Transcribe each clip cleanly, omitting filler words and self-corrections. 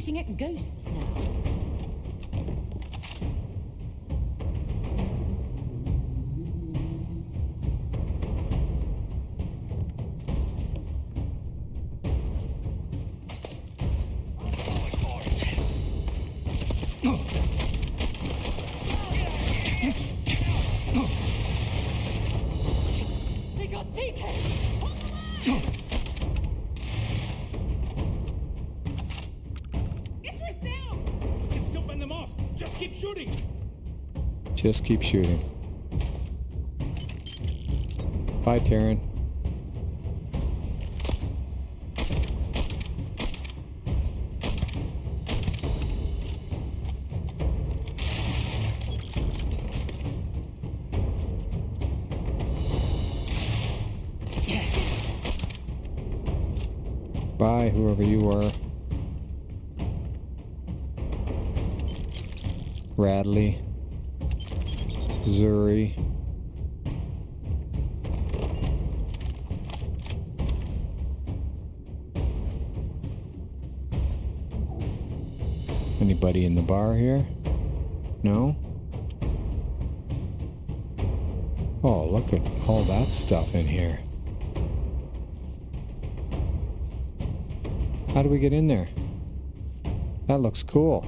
shooting at ghosts now. They got DK! Just keep shooting. Bye, Taryn. Bye, whoever you are. Radley. Zuri. Anybody in the bar here? No? Oh, look at all that stuff in here. How do we get in there? That looks cool.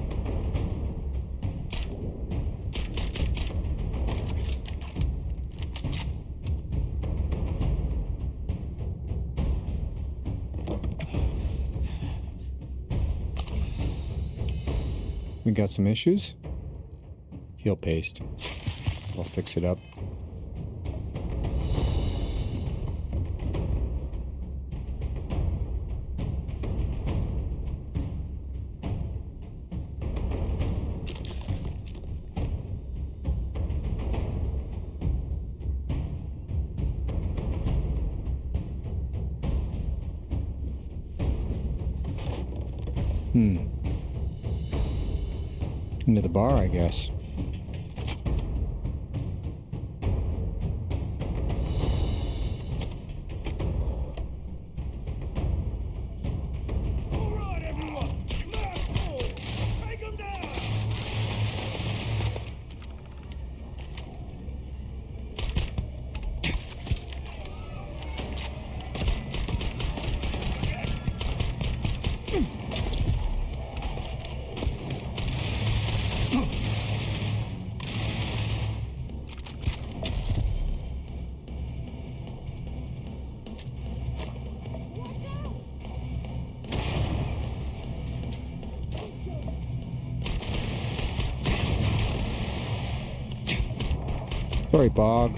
We got some issues. Heal paste. I'll fix it up. Into the bar, I guess. All right, everyone! Now, take them down! Sorry, Bog.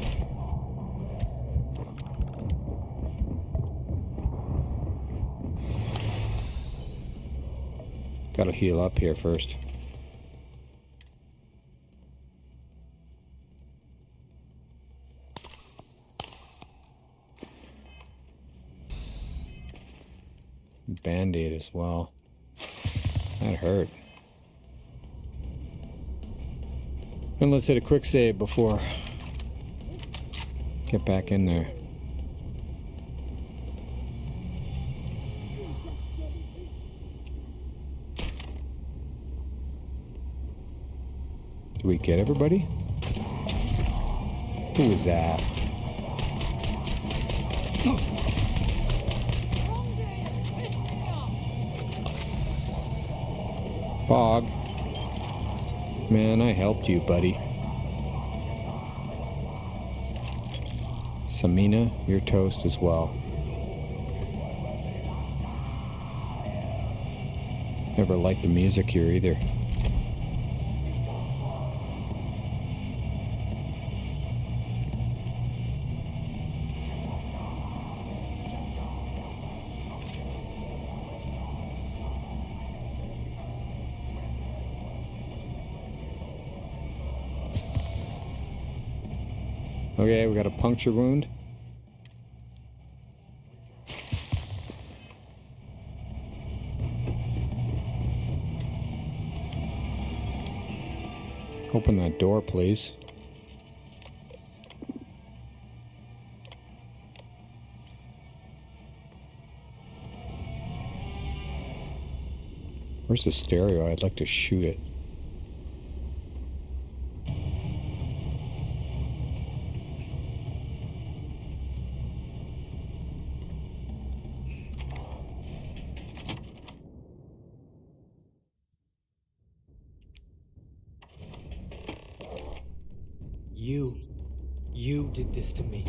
Gotta heal up here first. Band-Aid as well. That hurt. And let's hit a quick save before get back in there. Did we get everybody? Who was that? Bog. Man, I helped you, buddy. Samina, you're toast as well. Never liked the music here either. Okay, we got a puncture wound. Open that door, please. Where's the stereo? I'd like to shoot it. You did this to me.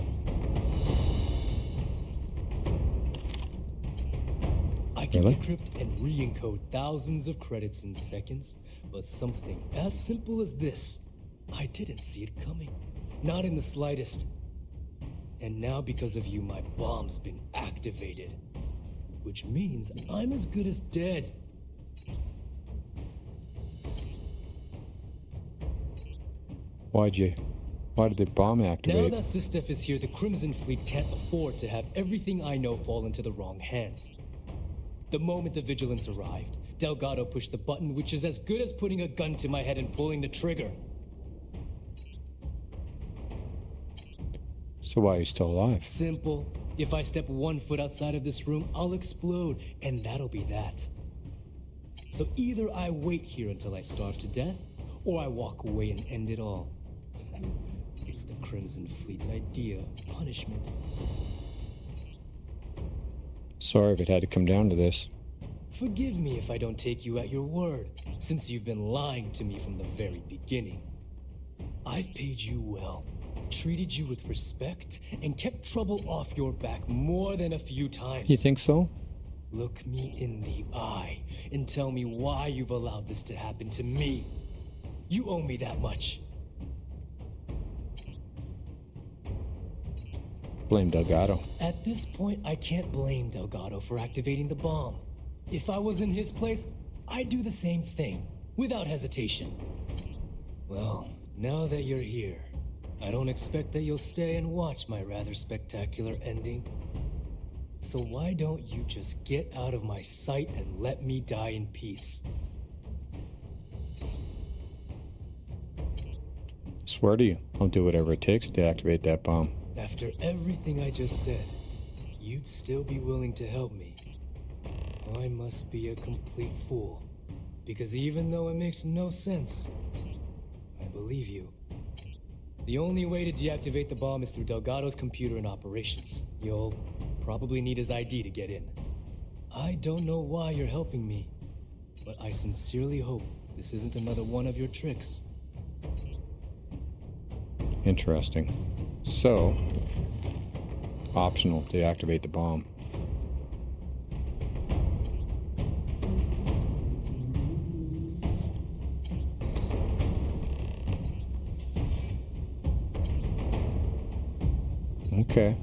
I can Really? decrypt and re-encode thousands of credits in seconds, but something as simple as this, I didn't see it coming. Not in the slightest. And now because of you, my bomb's been activated. Which means I'm as good as dead. Why did the bomb Now activate? that Sistef is here, the Crimson Fleet can't afford to have everything I know fall into the wrong hands. The moment the Vigilance arrived, Delgado pushed the button, which is as good as putting a gun to my head and pulling the trigger. So why are you still alive? Simple. If I step 1 foot outside of this room, I'll explode, and that'll be that. So either I wait here until I starve to death, or I walk away and end it all. It's the Crimson Fleet's idea of punishment. Sorry if it had to come down to this. Forgive me if I don't take you at your word, since you've been lying to me from the very beginning. I've paid you well, treated you with respect, and kept trouble off your back more than a few times. You think so? Look me in the eye and tell me why you've allowed this to happen to me. You owe me that much. Blame Delgado. At this point, I can't blame Delgado for activating the bomb. If I was in his place, I'd do the same thing, without hesitation. Well, now that you're here, I don't expect that you'll stay and watch my rather spectacular ending. So why don't you just get out of my sight and let me die in peace? Swear to you, I'll do whatever it takes to activate that bomb. After everything I just said, you'd still be willing to help me. I must be a complete fool. Because even though it makes no sense, I believe you. The only way to deactivate the bomb is through Delgado's computer and operations. You'll probably need his ID to get in. I don't know why you're helping me, but I sincerely hope this isn't another one of your tricks. Interesting. So, optional to activate the bomb. Okay.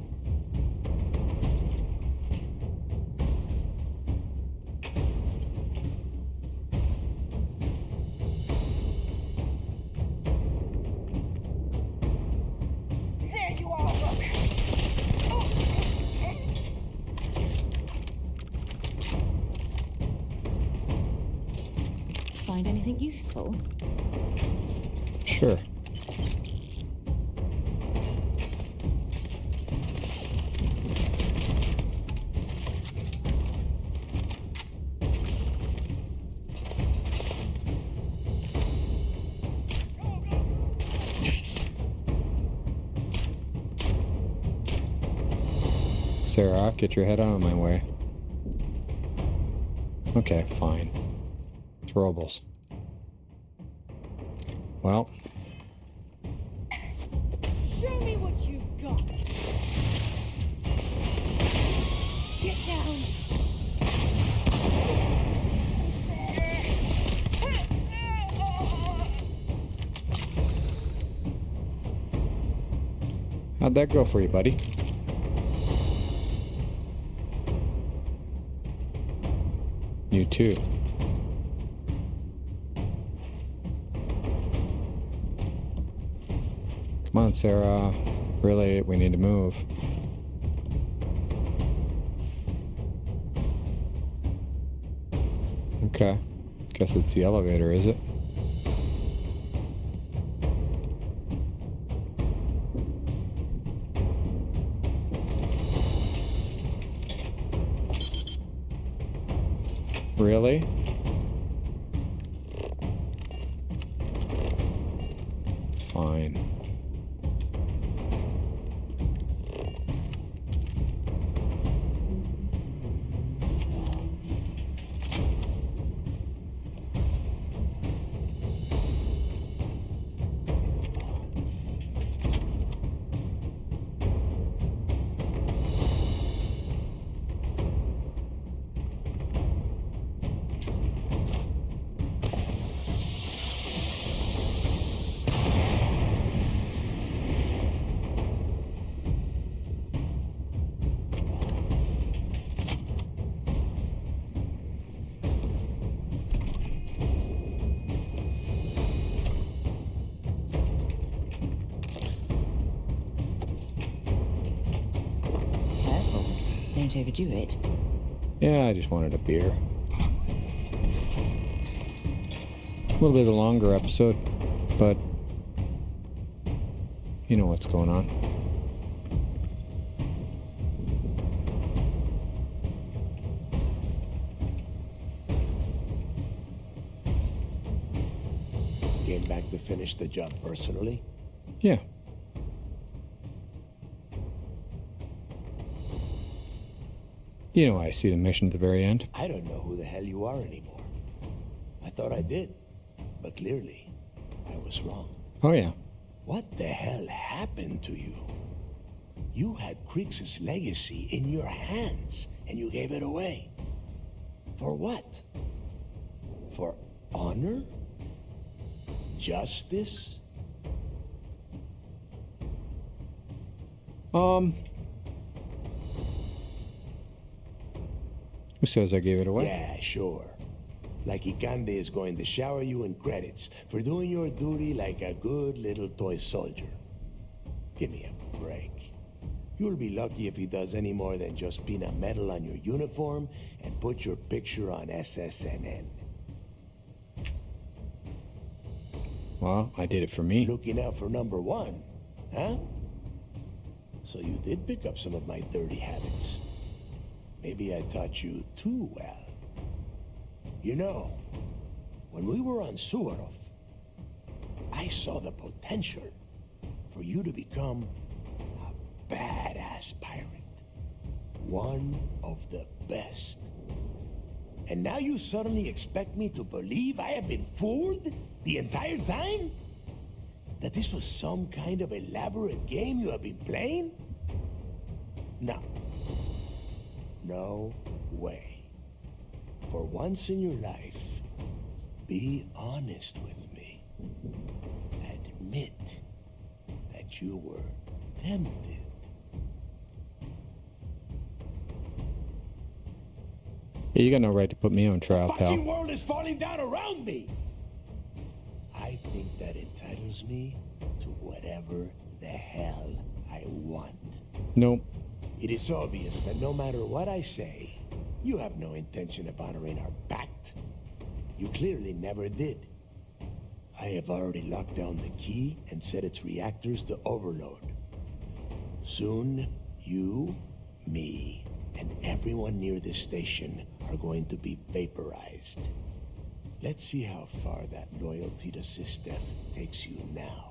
There you are, look. Find anything useful? Sure. Sarah, get your head out of my way. Okay, fine. Throwables. Well, Show me what you've got. Get down. how'd that go for you, buddy? You too. Come on, Sarah. Really, we need to move. Okay. Guess it's the elevator, is it? Really? fine. Careful. Don't overdo it. Yeah, I just wanted a beer. A little bit of a longer episode, but you know what's going on. Came back to finish the job personally? Yeah. You know, I see the mission at the very end. I don't know who the hell you are anymore. I thought I did, but clearly, I was wrong. Oh, yeah. What the hell happened to you? You had Kriegs's legacy in your hands, and you gave it away. For what? For honor? Justice? Who says I gave it away? Yeah, sure. Like Ikande is going to shower you in credits for doing your duty like a good little toy soldier. Give me a break. You'll be lucky if he does any more than just pin a medal on your uniform and put your picture on SSNN. Well, I did it for me. Looking out for number one, huh? So you did pick up some of my dirty habits. Maybe I taught you too well. You know, when we were on Suvorov, I saw the potential for you to become a badass pirate. One of the best. And now you suddenly expect me to believe I have been fooled the entire time? That this was some kind of elaborate game you have been playing? No. No way. For once in your life, be honest with me. Admit that you were tempted. Yeah, you got no right to put me on trial, The fucking pal. world is falling down around me. I think that entitles me to whatever the hell I want. Nope. It is obvious that no matter what I say, you have no intention of honoring our pact. You clearly never did. I have already locked down the key and set its reactors to overload. Soon, you, me, and everyone near this station are going to be vaporized. Let's see how far that loyalty to Sistef takes you now.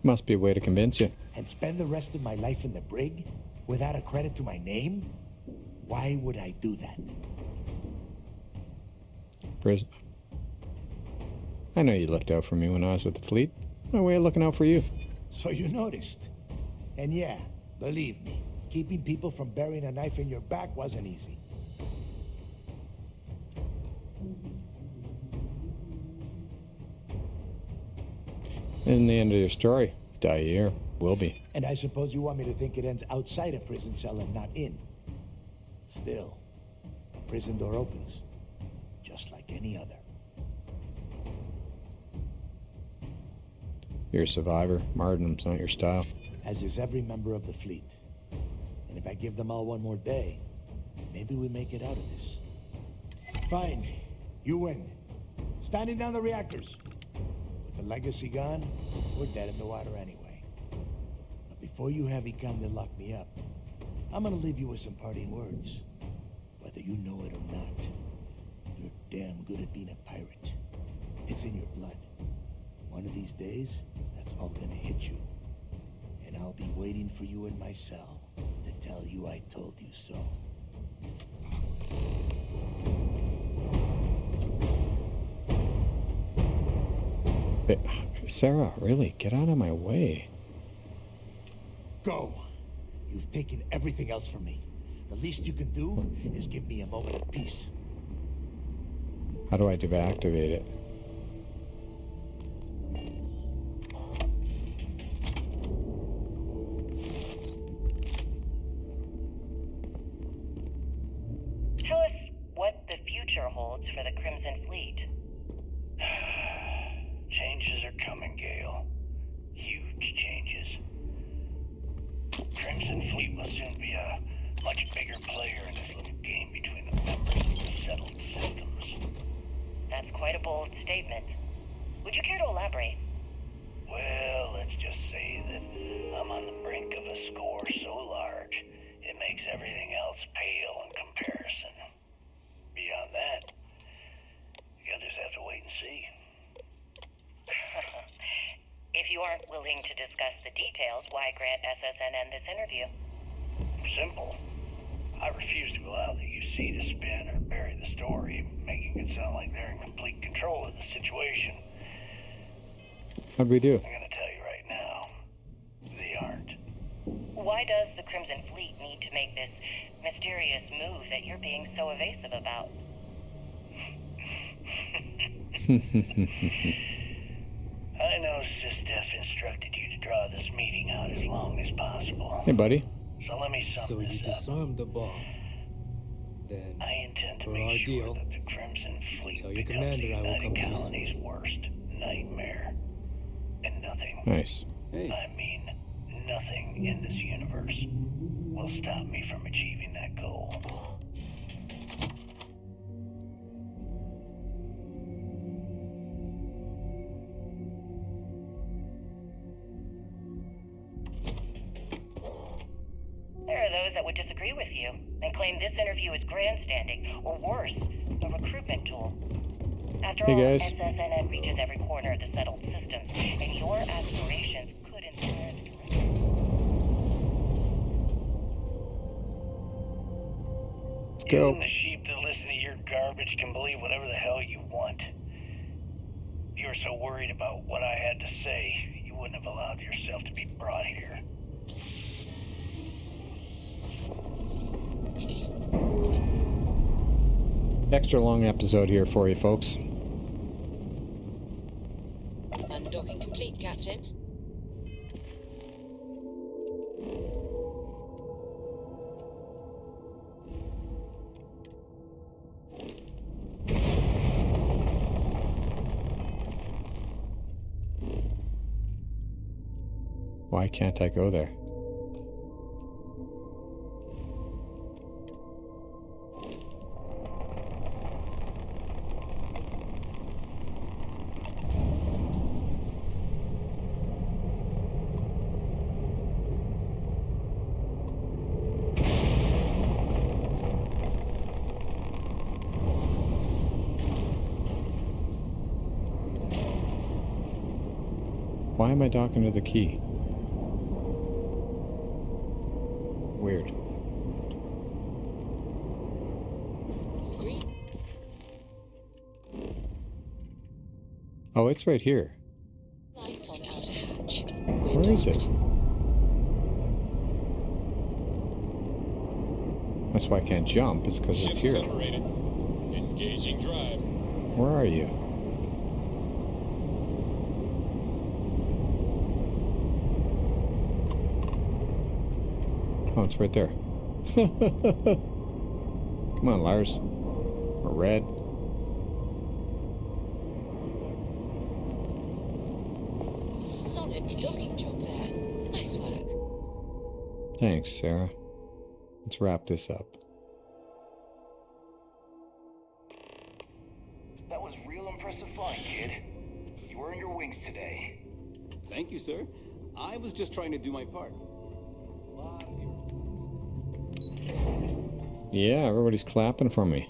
Must be a way to convince you. And spend the rest of my life in the brig without a credit to my name? Why would I do that? Prison. I know you looked out for me when I was with the fleet. My way of looking out for you. So you noticed. And yeah, believe me, keeping people from burying a knife in your back wasn't easy. And the end of your story. Die here. Will be. And I suppose you want me to think it ends outside a prison cell and not in. Still, a prison door opens, just like any other. You're a survivor. Martyrdom's not your style. As is every member of the fleet. And if I give them all one more day, maybe we make it out of this. Fine. You win. Standing down the reactors. With the legacy gone, we're dead in the water anyway. But before you have Ikande lock me up, I'm gonna leave you with some parting words. Whether you know it or not. damn good at being a pirate. It's in your blood. One of these days, that's all gonna hit you. And I'll be waiting for you in my cell to tell you I told you so. But, Sarah, really, get out of my way. Go! You've taken everything else from me. The least you can do is give me a moment of peace. How do I deactivate it? Tell us what the future holds for the Crimson Fleet. Changes are coming, Gale. Huge changes. Crimson Fleet will soon be a much bigger player in this little game between the members of the settled systems. That's quite a bold statement. Would you care to elaborate? Well, let's just say that I'm on the brink of a score so large, it makes everything else pale in comparison. Beyond that, you'll just have to wait and see. If you aren't willing to discuss the details, why grant SSNN this interview? Simple. I refuse to allow the UC to spin or bury the story, making it sound like they're in complete control of the situation. How'd we do? I'm gonna tell you right now, they aren't. Why does the Crimson Fleet need to make this mysterious move that you're being so evasive about? I know SysDef instructed you to draw this meeting out as long as possible. Hey, buddy. So let me sum So you this up. disarmed the bomb. Then, I intend to for make our sure deal, that the Crimson Fleet tell your becomes commander the I will United come peaceful. Colonies' worst nightmare. And nothing, Nice. I mean nothing in this universe will stop me from achieving that goal. There are those that would disagree with you and claim this interview is grandstanding, or worse, a recruitment tool. After Hey, all, guys. SSNN reaches every corner of the settled systems, and your aspirations could inspire the direction. Let's You go. and the sheep that listen to your garbage can believe whatever the hell you want. If you were so worried about what I had to say, you wouldn't have allowed yourself to be brought here. Extra long episode here for you, folks. Undocking complete, Captain. Why can't I go there? Why am I docking to the key? Weird. Green. Oh, it's right here. Lights on outer hatch. Where is it? That's why I can't jump. It's because it's Ship here. separated. Engaging drive. Where are you? Oh, it's right there. Come on, Lars. Or Red. Solid docking job there. Nice work. Thanks, Sarah. Let's wrap this up. That was real impressive flying, kid. You earned your wings today. Thank you, sir. I was just trying to do my part. Yeah, everybody's clapping for me.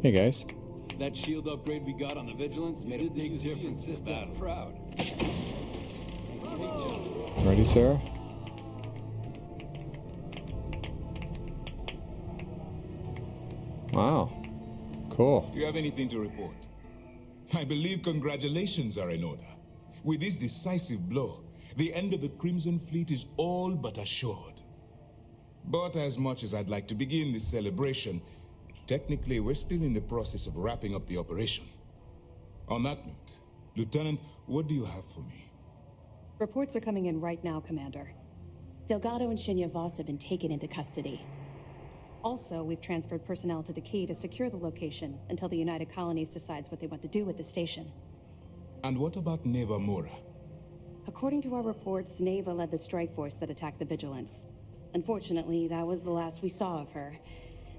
Hey guys. That shield upgrade we got on the Vigilance made a big difference in the battle. Proud. Ready, Sarah? Wow. Cool. Do you have anything to report? I believe congratulations are in order. With this decisive blow, the end of the Crimson Fleet is all but assured. But as much as I'd like to begin this celebration, technically we're still in the process of wrapping up the operation. On that note, Lieutenant, what do you have for me? Reports are coming in right now, Commander. Delgado and Shinya Voss have been taken into custody. Also, we've transferred personnel to the Key to secure the location until the United Colonies decides what they want to do with the station. And what about Neva Mora? According to our reports, Neva led the strike force that attacked the Vigilance. Unfortunately, that was the last we saw of her.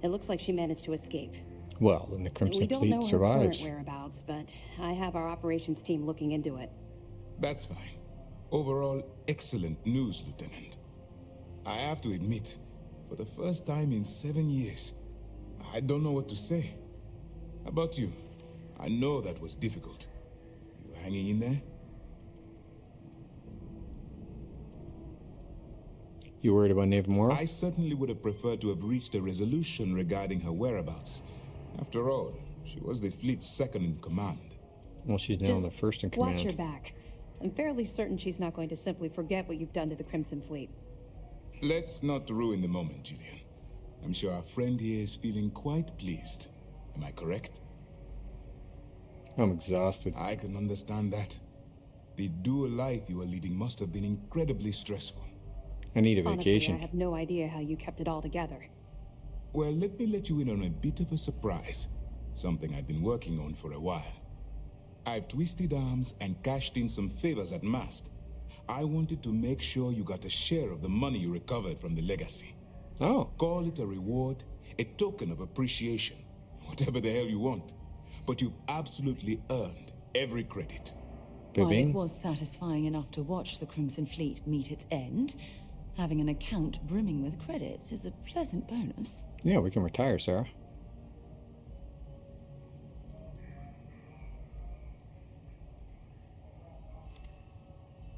It looks like she managed to escape. Well, then the Crimson We don't Fleet know her survives. current whereabouts, but I have our operations team looking into it. That's fine. Overall, excellent news, Lieutenant. I have to admit, for the first time in 7 years, I don't know what to say. How about you? I know that was difficult. You hanging in there? You worried about Neva Mora? I certainly would have preferred to have reached a resolution regarding her whereabouts. After all, she was the fleet's second in command. Well, she's now the first in command. Watch your back. I'm fairly certain she's not going to simply forget what you've done to the Crimson Fleet. Let's not ruin the moment, Jillian. I'm sure our friend here is feeling quite pleased. Am I correct? I'm exhausted. I can understand that. The dual life you are leading must have been incredibly stressful. I need a Honestly, vacation. I have no idea how you kept it all together. Well, let me let you in on a bit of a surprise. Something I've been working on for a while. I've twisted arms and cashed in some favors at Mast. I wanted to make sure you got a share of the money you recovered from the legacy. Oh. Call it a reward, a token of appreciation, whatever the hell you want. But you've absolutely earned every credit. While it was satisfying enough to watch the Crimson Fleet meet its end, having an account brimming with credits is a pleasant bonus. Yeah, we can retire, Sarah.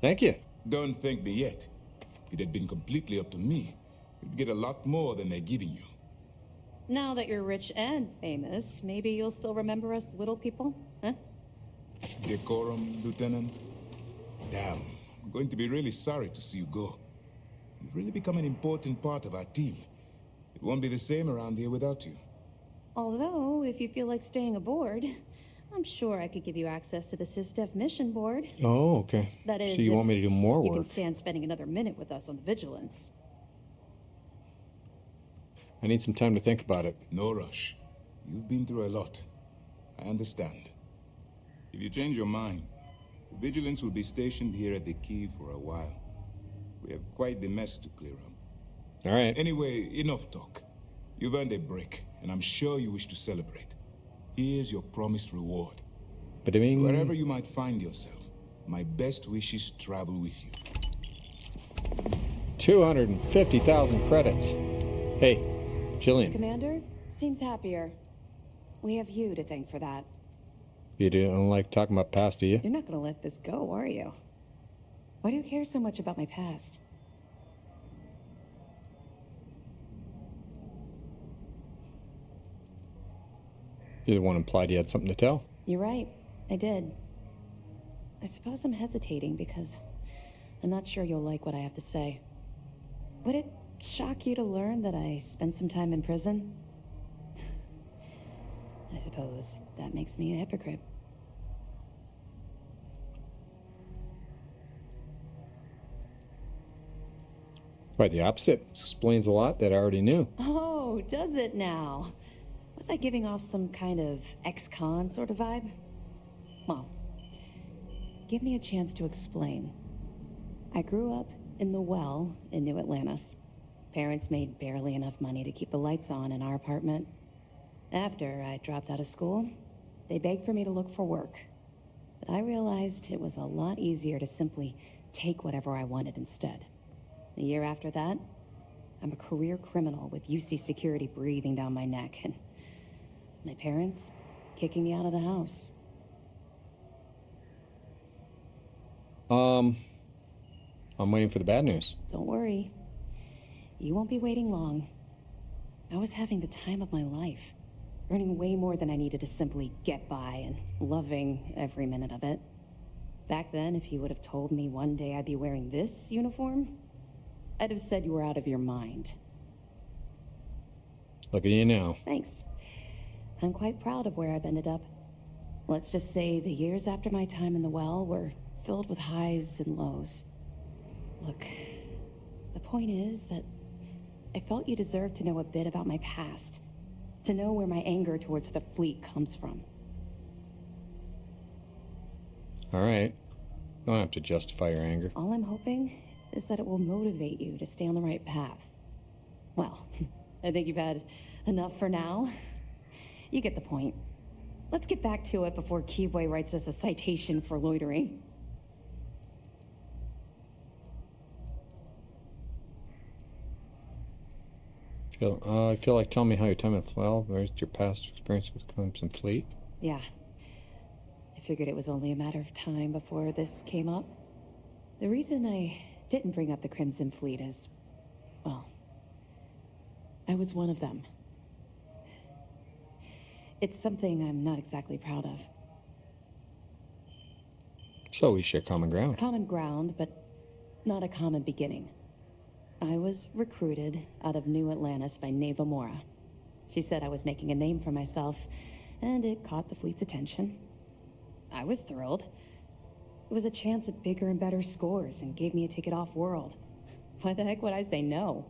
Thank you. Don't thank me yet. If it had been completely up to me, you'd get a lot more than they're giving you. Now that you're rich and famous, maybe you'll still remember us little people, huh? Decorum, Lieutenant? Damn, I'm going to be really sorry to see you go. You've really become an important part of our team. It won't be the same around here without you. Although, if you feel like staying aboard, I'm sure I could give you access to the SysDef mission board. Oh, okay. That is, so you want me to do more you work? can stand spending another minute with us on the Vigilance. I need some time to think about it. No rush. You've been through a lot. I understand. If you change your mind, the Vigilance will be stationed here at the Key for a while. We have quite the mess to clear up. All right. Anyway, enough talk. You've earned a break, and I'm sure you wish to celebrate. Here's your promised reward. But I mean, wherever you might find yourself, my best wishes travel with you. 250,000 credits. Hey, Jillian. Commander, seems happier. We have you to thank for that. You don't like talking about past, do you? You're not gonna let this go, are you? Why do you care so much about my past? You're the one implied you had something to tell. You're right, I did. I suppose I'm hesitating because I'm not sure you'll like what I have to say. Would it shock you to learn that I spent some time in prison? I suppose that makes me a hypocrite. Quite the opposite. This explains a lot that I already knew. Oh, does it now? Was I giving off some kind of ex-con sort of vibe? Well, give me a chance to explain. I grew up in the Well in New Atlantis. Parents made barely enough money to keep the lights on in our apartment. After I dropped out of school, they begged for me to look for work. But I realized it was a lot easier to simply take whatever I wanted instead. A year after that, I'm a career criminal with UC security breathing down my neck, and My parents kicking me out of the house. I'm waiting for the bad news. Don't worry. You won't be waiting long. I was having the time of my life, earning way more than I needed to simply get by and loving every minute of it. Back then, if you would have told me one day I'd be wearing this uniform, I'd have said you were out of your mind. Look at you now. Thanks. I'm quite proud of where I've ended up. Let's just say the years after my time in the well were filled with highs and lows. Look, the point is that I felt you deserved to know a bit about my past, to know where my anger towards the fleet comes from. All right. You don't have to justify your anger. All I'm hoping is that it will motivate you to stay on the right path. Well, I think you've had enough for now. You get the point. Let's get back to it before Keyboy writes us a citation for loitering. I feel like telling me how your time at well, where's your past experience with Crimson Fleet? Yeah. I figured it was only a matter of time before this came up. The reason I didn't bring up the Crimson Fleet is, well, I was one of them. It's something I'm not exactly proud of. So we share common ground. Common ground, but not a common beginning. I was recruited out of New Atlantis by Neva Mora. She said I was making a name for myself, and it caught the fleet's attention. I was thrilled. It was a chance at bigger and better scores and gave me a ticket off-world. Why the heck would I say no?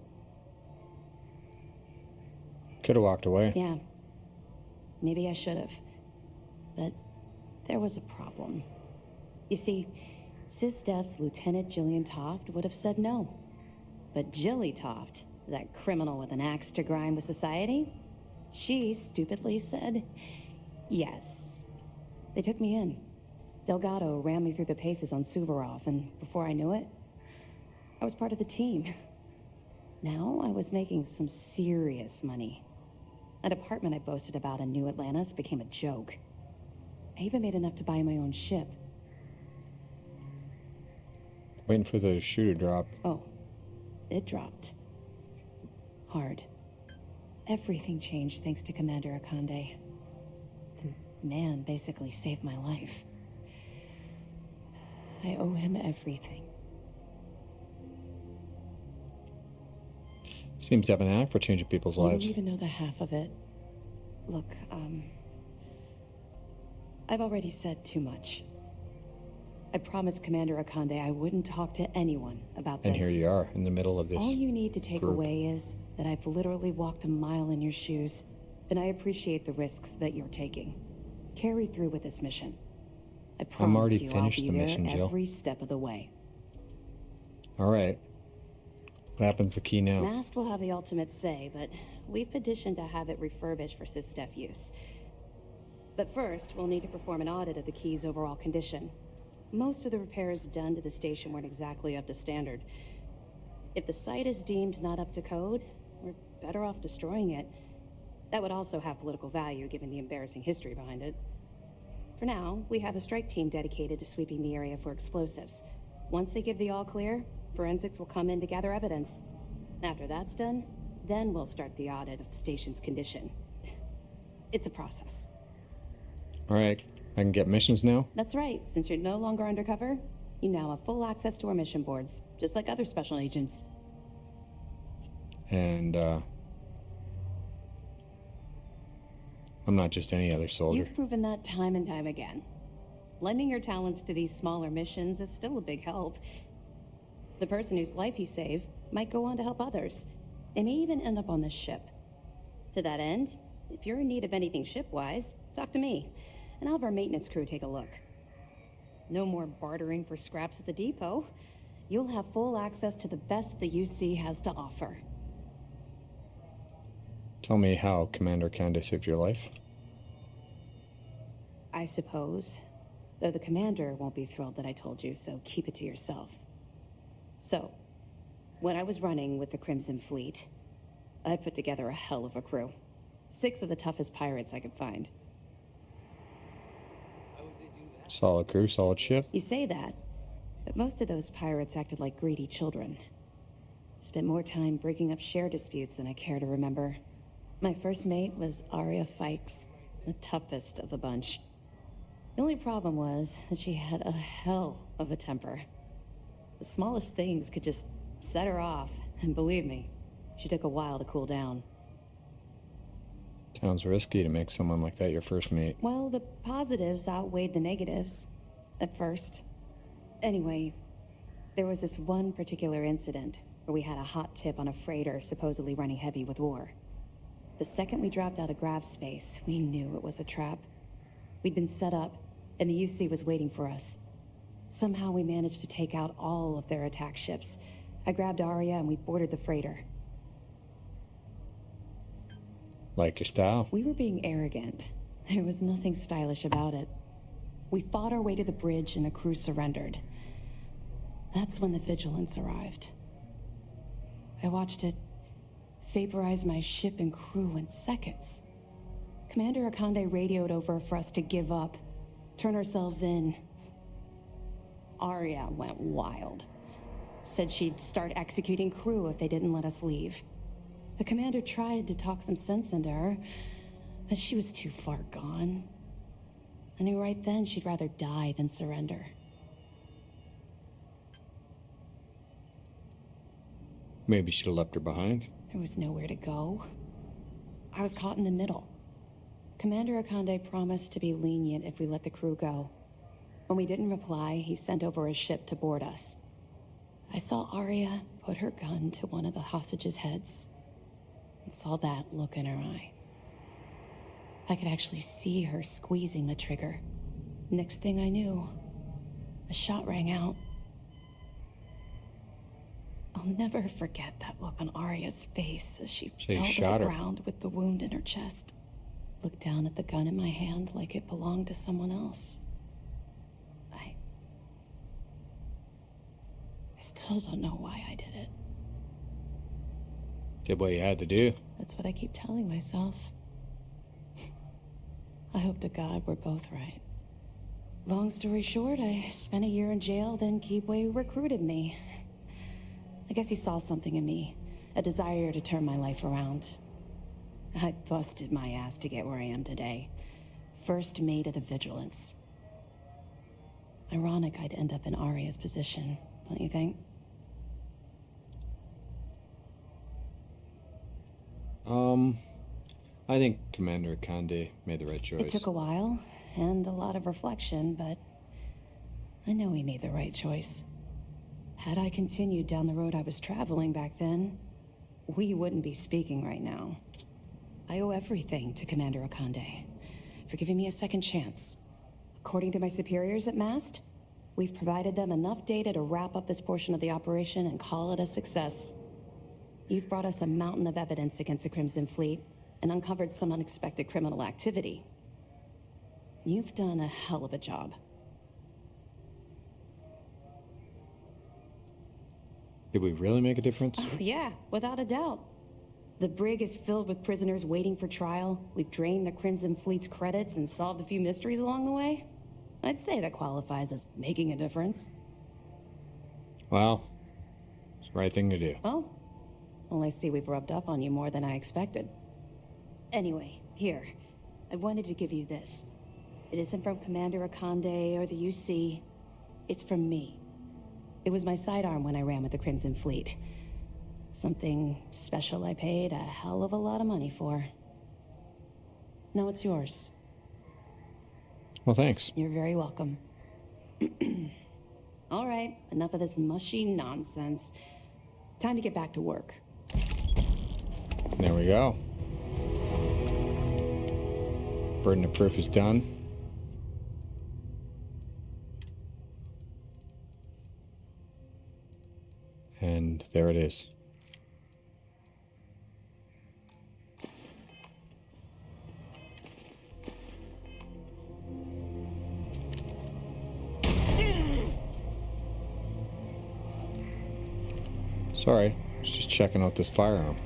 Could have walked away. Yeah. Maybe I should have. But there was a problem. You see, SysDev's Lieutenant Jillian Toft would have said no. But Jilly Toft, that criminal with an axe to grind with society, she stupidly said yes. They took me in. Delgado ran me through the paces on Suvorov, and before I knew it, I was part of the team. Now I was making some serious money. That apartment I boasted about in New Atlantis became a joke. I even made enough to buy my own ship. Waiting for the shoe to drop. Oh, it dropped. Hard. Everything changed thanks to Commander Akande. The man basically saved my life. I owe him everything. Seems to have an knack for changing people's lives. You don't even know the half of it. Look, I've already said too much. I promised Commander Akande I wouldn't talk to anyone about this. And here you are, in the middle of this. All you need to take group. away is that I've literally walked a mile in your shoes, and I appreciate the risks that you're taking. Carry through with this mission. I promise I'm already you finished I'll the be there mission, Jill. every step of the way. All right. What happens to the key now? Mast will have the ultimate say, but we've petitioned to have it refurbished for SysDef use. But first, we'll need to perform an audit of the key's overall condition. Most of the repairs done to the station weren't exactly up to standard. If the site is deemed not up to code, we're better off destroying it. That would also have political value given the embarrassing history behind it. For now, we have a strike team dedicated to sweeping the area for explosives. Once they give the all clear, forensics will come in to gather evidence. After that's done, then we'll start the audit of the station's condition. It's a process. All right. I can get missions now? That's right. Since you're no longer undercover, you now have full access to our mission boards, just like other special agents. And, I'm not just any other soldier. You've proven that time and time again. Lending your talents to these smaller missions is still a big help. The person whose life you save might go on to help others. They may even end up on this ship. To that end, if you're in need of anything ship-wise, talk to me, and I'll have our maintenance crew take a look. No more bartering for scraps at the depot. You'll have full access to the best the UC has to offer. Tell me how Commander Kanda saved your life. I suppose. Though the commander won't be thrilled that I told you, so keep it to yourself. So, when I was running with the Crimson Fleet, I put together a hell of a crew. 6 of the toughest pirates I could find. Solid crew, solid ship. You say that, but most of those pirates acted like greedy children. Spent more time breaking up share disputes than I care to remember. My first mate was Arya Fikes, the toughest of the bunch. The only problem was that she had a hell of a temper. The smallest things could just set her off, and believe me, she took a while to cool down. Sounds risky to make someone like that your first mate. Well, the positives outweighed the negatives. At first. Anyway, there was this one particular incident where we had a hot tip on a freighter supposedly running heavy with ore. The second we dropped out of grav space, we knew it was a trap. We'd been set up, and the UC was waiting for us. Somehow we managed to take out all of their attack ships. I grabbed Arya and we boarded the freighter. Like your style. We were being arrogant. There was nothing stylish about it. We fought our way to the bridge and the crew surrendered. That's when the Vigilance arrived. I watched it vaporize my ship and crew in seconds. Commander Akande radioed over for us to give up, turn ourselves in. Arya went wild. Said she'd start executing crew if they didn't let us leave. The commander tried to talk some sense into her, but she was too far gone. I knew right then she'd rather die than surrender. Maybe should have left her behind. There was nowhere to go. I was caught in the middle. Commander Akande promised to be lenient if we let the crew go. When we didn't reply, he sent over a ship to board us. I saw Arya put her gun to one of the hostages' heads, and saw that look in her eye. I could actually see her squeezing the trigger. Next thing I knew, a shot rang out. I'll never forget that look on Arya's face as she So you fell to shot the her. ground with the wound in her chest. Looked down at the gun in my hand like it belonged to someone else. I still don't know why I did it. Did what you had to do. That's what I keep telling myself. I hope to God we're both right. Long story short, I spent a year in jail, then Keepway recruited me. I guess he saw something in me, a desire to turn my life around. I busted my ass to get where I am today. First mate of the Vigilance. Ironic I'd end up in Arya's position, don't you think? I think Commander Akande made the right choice. It took a while, and a lot of reflection, but I know he made the right choice. Had I continued down the road I was traveling back then, we wouldn't be speaking right now. I owe everything to Commander Akande for giving me a second chance. According to my superiors at Mast, we've provided them enough data to wrap up this portion of the operation and call it a success. You've brought us a mountain of evidence against the Crimson Fleet and uncovered some unexpected criminal activity. You've done a hell of a job. Did we really make a difference? Oh, yeah, without a doubt. The brig is filled with prisoners waiting for trial. We've drained the Crimson Fleet's credits and solved a few mysteries along the way. I'd say that qualifies as making a difference. Well, it's the right thing to do. Oh, well, I see we've rubbed off on you more than I expected. Anyway, here. I wanted to give you this. It isn't from Commander Akande or the UC. It's from me. It was my sidearm when I ran with the Crimson Fleet. Something special I paid a hell of a lot of money for. Now it's yours. Well, thanks. You're very welcome. All right, enough of this mushy nonsense. Time to get back to work. There we go. Burden of proof is done. And there it is. Sorry, I was just checking out this firearm.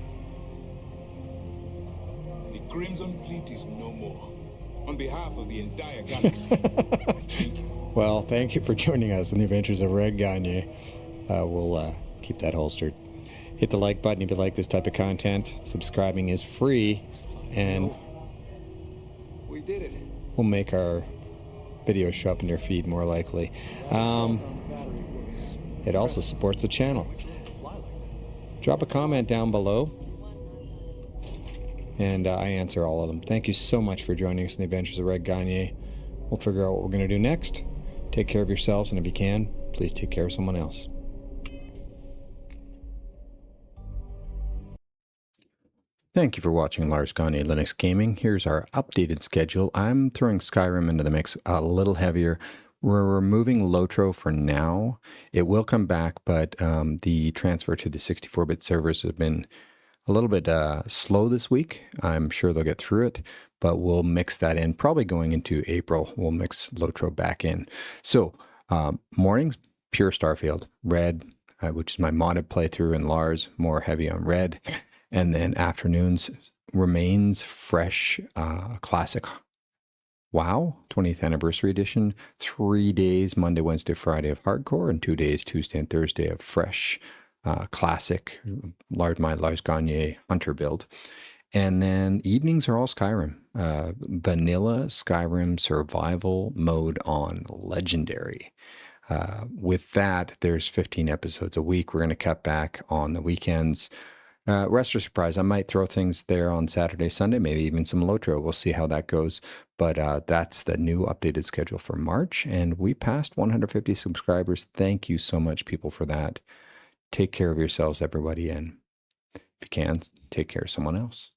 The Crimson Fleet is no more. On behalf of the entire galaxy, thank you. Well, thank you for joining us in the adventures of Red Gagner. We'll keep that holstered. Hit the like button if you like this type of content. Subscribing is free, and We did it. we'll make our videos show up in your feed more likely. It also supports the channel. Drop a comment down below, and I answer all of them. Thank you so much for joining us in the adventures of Red Gagner. We'll figure out what we're going to do next. Take care of yourselves, and if you can, please take care of someone else. Thank you for watching Lars Gagner Linux Gaming. Here's our updated schedule. I'm throwing Skyrim into the mix a little heavier. We're removing Lotro for now. It will come back, but the transfer to the 64-bit servers has been a little bit slow this week. I'm sure they'll get through it, but we'll mix that in. Probably going into April, we'll mix Lotro back in. So mornings, pure Starfield. Red, which is my modded playthrough, and Lars, more heavy on red. And then afternoons remains fresh, classic WoW 20th anniversary edition. 3 days, Monday, Wednesday, Friday of hardcore, and 2 days, Tuesday and Thursday of fresh, classic, my Lars Gagner Hunter build. And then evenings are all Skyrim. Vanilla Skyrim survival mode on Legendary. With that, there's 15 episodes a week. We're going to cut back on the weekends. Rest of surprise, I might throw things there on Saturday, Sunday, maybe even some Lotro. We'll see how that goes. But that's the new updated schedule for March. And we passed 150 subscribers. Thank you so much, people, for that. Take care of yourselves, everybody. And if you can, take care of someone else.